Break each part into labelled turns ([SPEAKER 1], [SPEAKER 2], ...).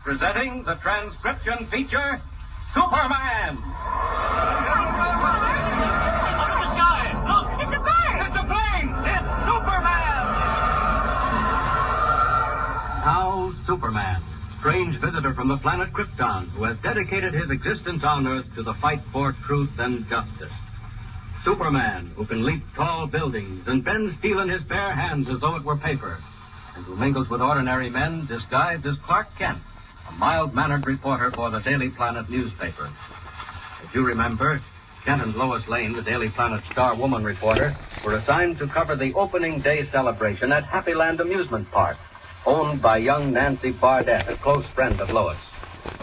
[SPEAKER 1] presenting the transcription feature, Superman. Up in the sky. Look, it's a bird. It's a plane. It's Superman. Now, Superman, strange visitor from the planet Krypton, who has dedicated his existence on Earth to the fight for truth and justice. Superman, who can leap tall buildings and bend steel in his bare hands as though it were paper, and who mingles with ordinary men disguised as Clark Kent, a mild-mannered reporter for the Daily Planet newspaper. If you remember, Kent and Lois Lane, the Daily Planet star woman reporter, were assigned to cover the opening day celebration at Happyland Amusement Park, owned by young Nancy Bardette, a close friend of Lois.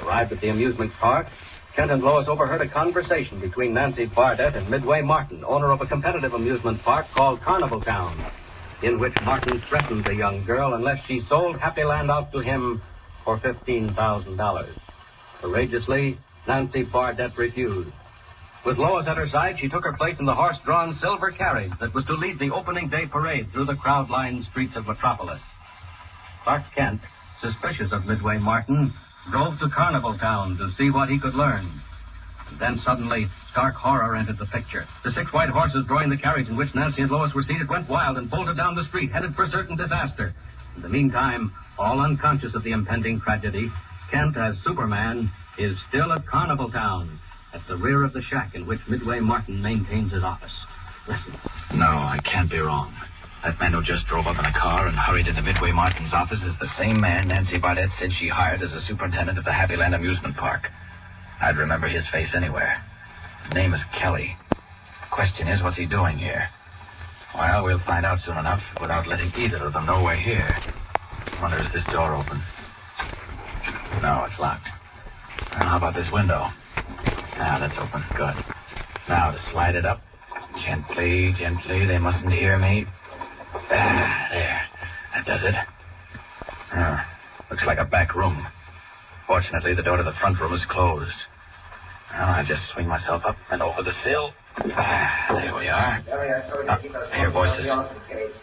[SPEAKER 1] Arrived at the amusement park, Kent and Lois overheard a conversation between Nancy Bardette and Midway Martin, owner of a competitive amusement park called Carnival Town, in which Martin threatened the young girl unless she sold Happyland out to him for $15,000. Courageously, Nancy Bardette refused. With Lois at her side, she took her place in the horse-drawn silver carriage that was to lead the opening day parade through the crowd-lined streets of Metropolis. Clark Kent, suspicious of Midway Martin, drove to Carnival Town to see what he could learn. And then suddenly, stark horror entered the picture. The 6 white horses drawing the carriage in which Nancy and Lois were seated went wild and bolted down the street, headed for certain disaster. In the meantime, all unconscious of the impending tragedy, Kent, as Superman, is still at Carnival Town, at the rear of the shack in which Midway Martin maintains his office. Listen.
[SPEAKER 2] No, I can't be wrong. That man who just drove up in a car and hurried into Midway Martin's office is the same man Nancy Bardette said she hired as a superintendent of the Happyland Amusement Park. I'd remember his face anywhere. His name is Kelly. The question is, what's he doing here? Well, we'll find out soon enough without letting either of them know we're here. I wonder, is this door open? No, it's locked. Well, how about this window? Ah, that's open. Good. Now to slide it up. Gently, gently. They mustn't hear me. There. That does it. Looks like a back room. Fortunately, the door to the front room is closed. Well, I'll just swing myself up and over the sill. There we are. I hear voices.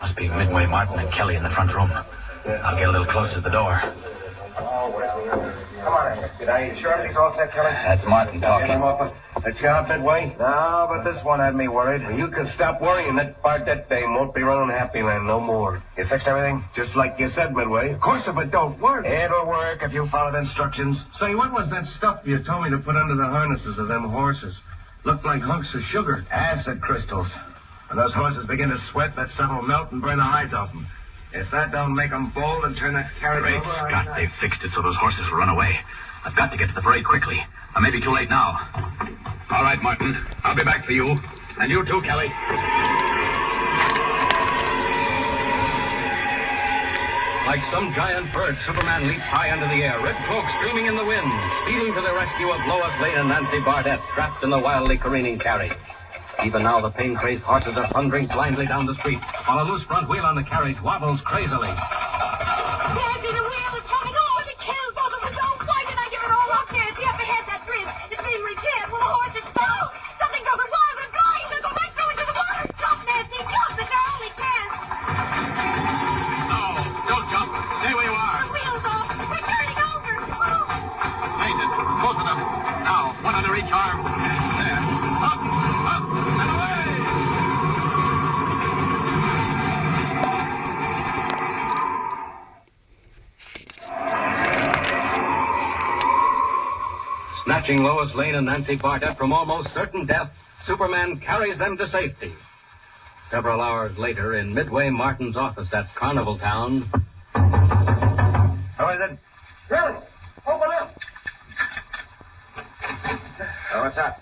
[SPEAKER 2] Must be Midway Martin and Kelly in the front room. I'll get a little closer to the door.
[SPEAKER 3] Come on in here. Are you sure everything's all set, Kelly?
[SPEAKER 2] That's Martin talking.
[SPEAKER 3] Get him off the job, Midway? No, but this one had me worried. Well, you can stop worrying. That Bardette dame won't be running Happyland no more. You fixed everything? Just like you said, Midway.
[SPEAKER 4] Of course, if it don't work.
[SPEAKER 3] It'll work if you followed instructions.
[SPEAKER 4] Say, what was that stuff you told me to put under the harnesses of them horses? Looked like hunks of sugar.
[SPEAKER 3] Acid crystals. When those horses begin to sweat, that stuff will melt and burn the hides off them. If that don't make them bold and turn that carriage
[SPEAKER 2] Great
[SPEAKER 3] over...
[SPEAKER 2] Scott, they've fixed it so those horses will run away. I've got to get to the parade quickly. I may be too late now. All right, Martin. I'll be back for you. And you too, Kelly.
[SPEAKER 1] Like some giant bird, Superman leaps high into the air, red cloak streaming in the wind, speeding to the rescue of Lois Lane and Nancy Bardette, trapped in the wildly careening carriage. Even now, the pain-crazed horses are thundering blindly down the street, while a loose front wheel on the carriage wobbles crazily.
[SPEAKER 5] Daddy, the wheel is coming over the kills over the zone. Why did I give it all up there at the upper head? That bridge is being repaired. Will the horses follow? Something goes wild and flying. They'll go right through into the water. Jump, Nancy, jump. It's our only chance.
[SPEAKER 2] No, don't jump. Stay where you are.
[SPEAKER 5] The wheel's off. We're turning over. Oh.
[SPEAKER 2] Painted. Both of them. Now, one under each arm. There. Up, and away!
[SPEAKER 1] Snatching Lois Lane and Nancy Bardette from almost certain death, Superman carries them to safety. Several hours later, in Midway Martin's office at Carnival Town...
[SPEAKER 3] How is it?
[SPEAKER 4] Kelly, open up.
[SPEAKER 3] Oh, what's up?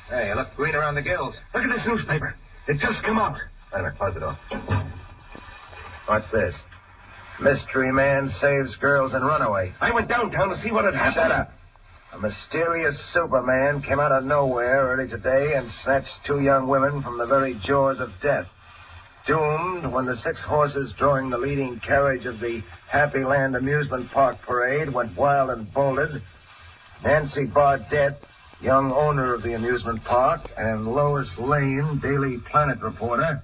[SPEAKER 3] Hey, you look green around the gills.
[SPEAKER 4] Look at this newspaper. It just come out.
[SPEAKER 3] Wait a minute, close the door. What's this? Mystery man saves girls in runaway.
[SPEAKER 4] I went downtown to see what had happened.
[SPEAKER 3] Shut up. A mysterious Superman came out of nowhere early today and snatched 2 young women from the very jaws of death. Doomed when the 6 horses drawing the leading carriage of the Happyland Amusement Park parade went wild and bolted, Nancy Bardette, young owner of the amusement park, and Lois Lane, Daily Planet reporter,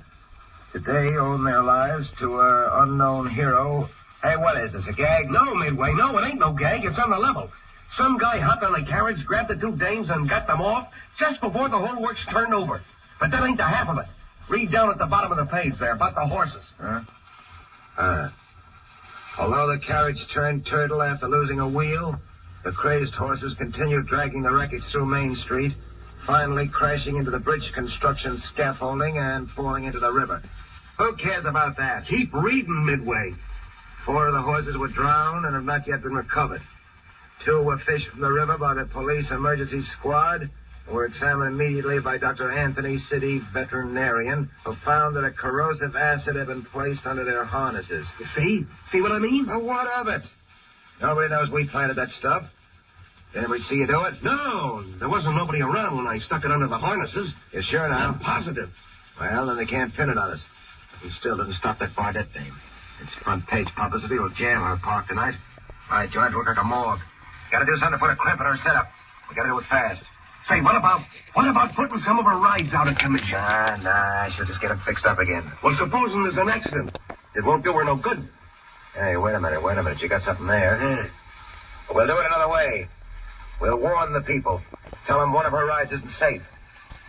[SPEAKER 3] today owe their lives to an unknown hero Hey, what is this, a gag?
[SPEAKER 4] No, Midway, no, it ain't no gag. It's on the level. Some guy hopped on a carriage, grabbed the two dames, and got them off just before the whole works turned over. But that ain't the half of it. Read down at the bottom of the page there about the horses.
[SPEAKER 3] Although the carriage turned turtle after losing a wheel, the crazed horses continued dragging the wreckage through Main Street, finally crashing into the bridge construction scaffolding and falling into the river. Who cares about that?
[SPEAKER 4] Keep reading, Midway.
[SPEAKER 3] 4 of the horses were drowned and have not yet been recovered. 2 were fished from the river by the police emergency squad and were examined immediately by Dr. Anthony, city veterinarian, who found that a corrosive acid had been placed under their harnesses.
[SPEAKER 4] You see? See what I mean?
[SPEAKER 3] Well, what of it? Nobody knows we planted that stuff. Did anybody see you do it?
[SPEAKER 4] No, there wasn't nobody around when I stuck it under the harnesses.
[SPEAKER 3] You sure now?
[SPEAKER 4] I'm positive.
[SPEAKER 3] Well, then they can't pin it on us. He still didn't stop that Bardette dame. It's front page publicity will jam her park tonight. All right, George, look like a morgue. Gotta do something to put a crimp in her setup. We gotta do it fast.
[SPEAKER 4] Say, what about putting some of her rides out of commission?
[SPEAKER 3] Nah, she'll just get them fixed up again.
[SPEAKER 4] Well, supposing there's an accident. It won't do her no good.
[SPEAKER 3] Hey, wait a minute. You got something there.
[SPEAKER 4] Yeah.
[SPEAKER 3] We'll do it another way. We'll warn the people. Tell them one of her rides isn't safe.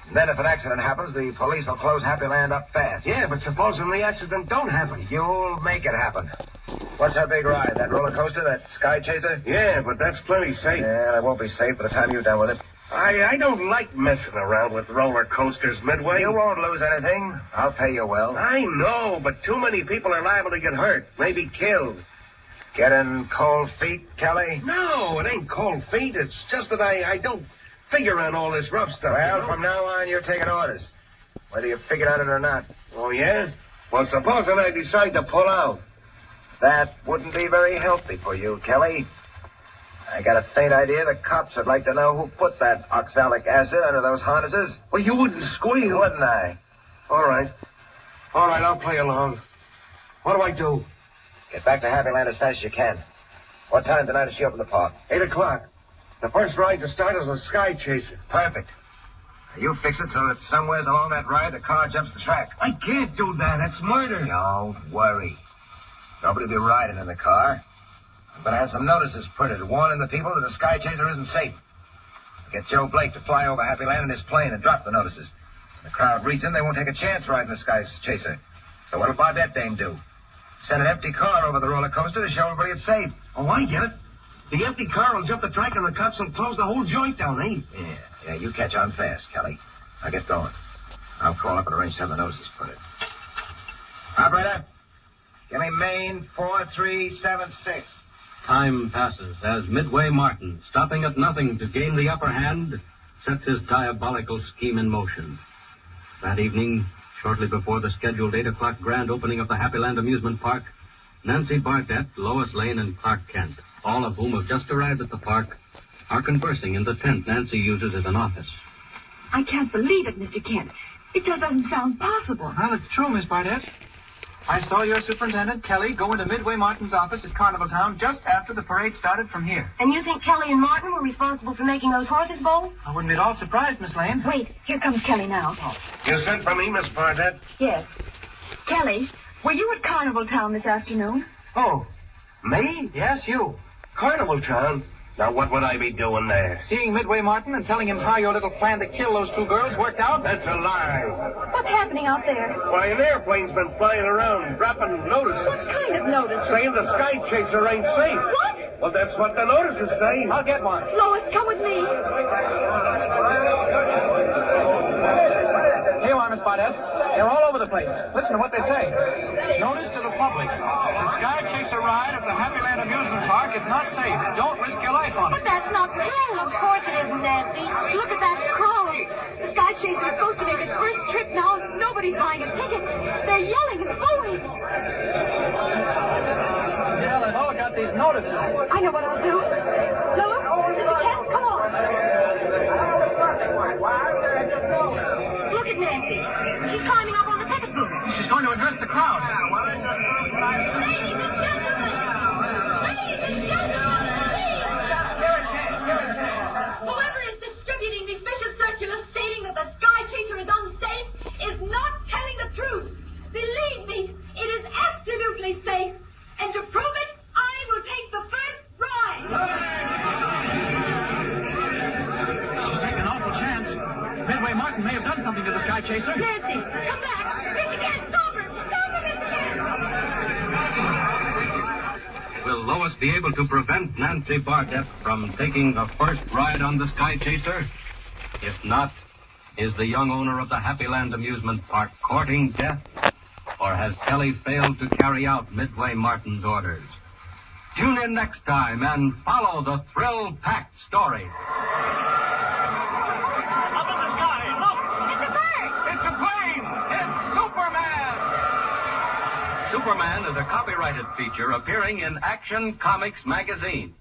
[SPEAKER 3] And then if an accident happens, the police will close Happy Land up fast.
[SPEAKER 4] Yeah, but supposing the accident don't happen.
[SPEAKER 3] You'll make it happen. What's her big ride? That roller coaster? That Sky Chaser?
[SPEAKER 4] Yeah, but that's plenty safe.
[SPEAKER 3] Yeah, it won't be safe by the time you're done with it.
[SPEAKER 4] I don't like messing around with roller coasters, Midway.
[SPEAKER 3] You won't lose anything. I'll pay you well.
[SPEAKER 4] I know, but too many people are liable to get hurt, maybe killed.
[SPEAKER 3] Getting cold feet, Kelly?
[SPEAKER 4] No, it ain't cold feet. It's just that I don't figure on all this rough stuff.
[SPEAKER 3] Well,
[SPEAKER 4] you know?
[SPEAKER 3] from now on, you're taking orders. Whether you figured on it or not.
[SPEAKER 4] Oh, yeah? Well, supposing I decide to pull out.
[SPEAKER 3] That wouldn't be very healthy for you, Kelly. I got a faint idea the cops would like to know who put that oxalic acid under those harnesses.
[SPEAKER 4] Well, you wouldn't squeal.
[SPEAKER 3] Wouldn't I?
[SPEAKER 4] All right, I'll play along. What do I do?
[SPEAKER 3] Get back to Happy Land as fast as you can. What time tonight does she open the park?
[SPEAKER 4] 8 o'clock. The first ride to start is a Sky Chaser.
[SPEAKER 3] Perfect. You fix it so that somewheres along that ride the car jumps the track.
[SPEAKER 4] I can't do that. That's murder.
[SPEAKER 3] Don't worry. Nobody will be riding in the car. I'm going to have some notices printed warning the people that the Sky Chaser isn't safe. Get Joe Blake to fly over Happy Land in his plane and drop the notices. When the crowd reads them, they won't take a chance riding the Sky Chaser. So what'll Bardette dame do? Send an empty car over the roller coaster to show everybody it's safe.
[SPEAKER 4] Oh, I get it. The empty car will jump the track and the cops will close the whole joint down, eh?
[SPEAKER 3] Yeah, you catch on fast, Kelly. Now get going. I'll call up and arrange to have the notices printed. Operator, give me Main 4376.
[SPEAKER 1] Time passes as Midway Martin, stopping at nothing to gain the upper hand, sets his diabolical scheme in motion. That evening, shortly before the scheduled 8 o'clock grand opening of the Happy Land Amusement Park, Nancy Bardette, Lois Lane, and Clark Kent, all of whom have just arrived at the park, are conversing in the tent Nancy uses as an office.
[SPEAKER 5] I can't believe it, Mr. Kent. It just doesn't sound possible.
[SPEAKER 6] Well, it's true, Miss Bardette. I saw your superintendent, Kelly, go into Midway Martin's office at Carnival Town just after the parade started from here.
[SPEAKER 5] And you think Kelly and Martin were responsible for making those horses bolt?
[SPEAKER 6] I wouldn't be at all surprised, Miss Lane.
[SPEAKER 5] Wait, here comes Kelly now.
[SPEAKER 4] You sent for me, Miss Bardette?
[SPEAKER 5] Yes. Kelly, were you at Carnival Town this afternoon?
[SPEAKER 4] Oh, me?
[SPEAKER 6] Yes, you.
[SPEAKER 4] Carnival Town? Now, what would I be doing there?
[SPEAKER 6] Seeing Midway Martin and telling him how your little plan to kill those two girls worked out?
[SPEAKER 4] That's a lie.
[SPEAKER 5] What's happening out there?
[SPEAKER 4] Why, an airplane's been flying around, dropping notices.
[SPEAKER 5] What kind of notice?
[SPEAKER 4] Saying the Sky Chaser ain't safe.
[SPEAKER 5] What?
[SPEAKER 4] Well, that's what the notices say.
[SPEAKER 6] I'll get one.
[SPEAKER 5] Lois, come with me.
[SPEAKER 6] Here you are, Miss Bardette. They're all over the place. Listen to what they say. Notice to the public. The Sky Chaser ride at the Happy Land Amusement Park is not safe. Don't risk your life on
[SPEAKER 5] But
[SPEAKER 6] it.
[SPEAKER 5] that's not true. Of course it isn't, Nancy. Look at that crowd. The Sky Chaser is supposed to make its first trip now. Nobody's buying a ticket. They're yelling and booing.
[SPEAKER 6] Yeah, they've all got these notices.
[SPEAKER 5] I know what I'll do. Lois, Mr. Kent, come on. Look at Nancy. She's climbing up on the ticket booth.
[SPEAKER 6] She's going to address the crowd.
[SPEAKER 5] Ladies and gentlemen. Ladies and gentlemen. Whoever is distributing these vicious circulars stating that the Sky Chaser is unsafe is not telling the truth. Believe me, it is absolutely safe. And to prove it,
[SPEAKER 6] Martin may have done something to the Sky Chaser.
[SPEAKER 5] Nancy, come back. Mr. Kent, stop her. Stop her, Mr. Kent.
[SPEAKER 1] Will Lois be able to prevent Nancy Bartett from taking the first ride on the Sky Chaser? If not, is the young owner of the Happy Land amusement park courting death? Or has Kelly failed to carry out Midway Martin's orders? Tune in next time and follow the thrill-packed story.
[SPEAKER 6] Up in the sky, look!
[SPEAKER 5] It's a bird.
[SPEAKER 6] It's a plane! It's Superman!
[SPEAKER 1] Superman is a copyrighted feature appearing in Action Comics magazine.